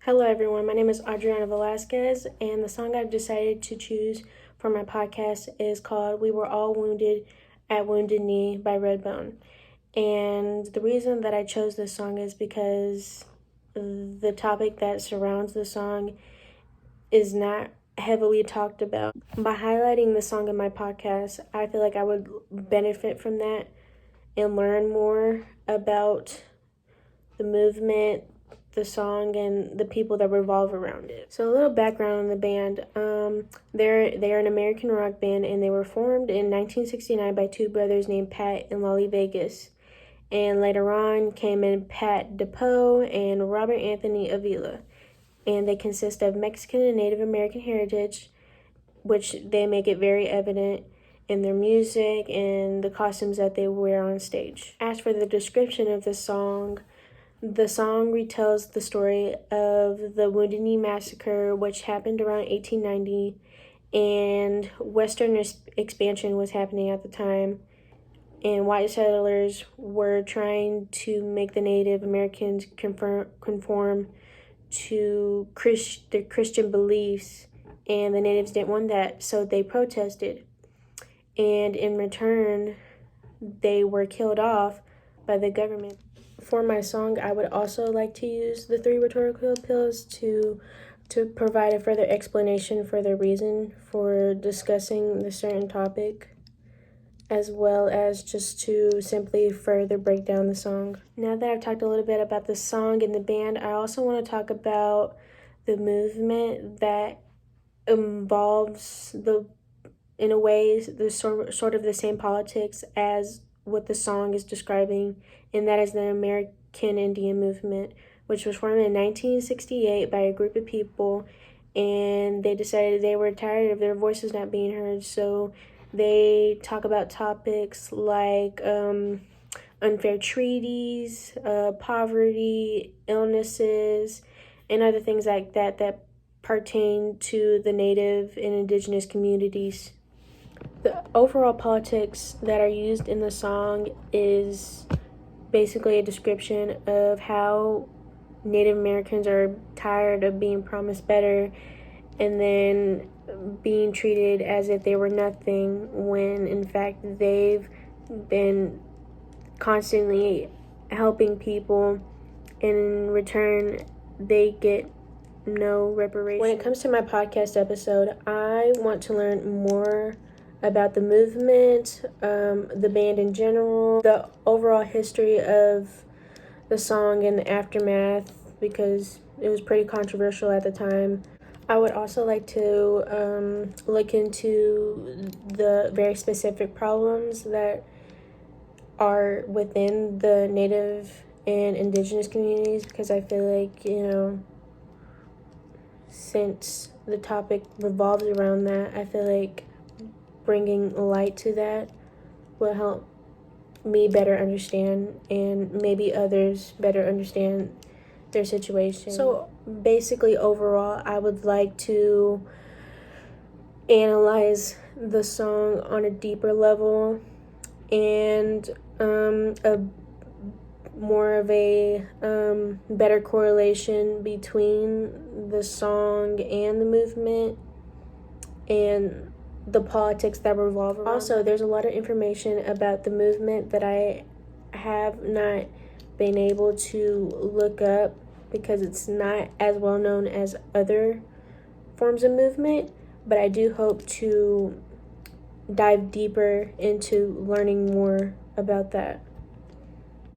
Hello, everyone. My name is Adriana Velasquez, and the song I've decided to choose for my podcast is called We Were All Wounded at Wounded Knee by Redbone. And the reason that I chose this song is because the topic that surrounds the song is not heavily talked about. By highlighting the song in my podcast, I feel like I would benefit from that and learn more about the movement, the song, and the people that revolve around it. So a little background on the band. They're an American rock band, and they were formed in 1969 by two brothers named Pat and Lolly Vegas. And later on came in Pat DePoe and Robert Anthony Avila. And they consist of Mexican and Native American heritage, which they make it very evident in their music and the costumes that they wear on stage. As for the description of the song retells the story of the Wounded Knee Massacre, which happened around 1890, and Western expansion was happening at the time, and white settlers were trying to make the Native Americans conform to their Christian beliefs, and the natives didn't want that, so they protested, and in return, they were killed off by the government. For my song, I would also like to use the three rhetorical appeals to provide a further explanation for the reason for discussing the certain topic, as well as just to simply further break down the song. Now that I've talked a little bit about the song and the band, I also want to talk about the movement that involves in a way, the sort of the same politics as what the song is describing, and that is the American Indian movement, which was formed in 1968 by a group of people, and they decided they were tired of their voices not being heard, so they talk about topics like unfair treaties, poverty, illnesses, and other things like that pertain to the Native and Indigenous communities. The overall politics that are used in the song is basically a description of how Native Americans are tired of being promised better and then being treated as if they were nothing, when in fact they've been constantly helping people, and in return they get no reparation. When it comes to my podcast episode, I want to learn more about the movement, the band in general, the overall history of the song and the aftermath, because it was pretty controversial at the time. I would also like to look into the very specific problems that are within the Native and Indigenous communities, because I feel like, since the topic revolves around that, I feel like bringing light to that will help me better understand, and maybe others better understand their situation. So basically, overall, I would like to analyze the song on a deeper level and a more of a better correlation between the song and the movement and the politics that revolve around. Also, there's a lot of information about the movement that I have not been able to look up because it's not as well known as other forms of movement, but I do hope to dive deeper into learning more about that.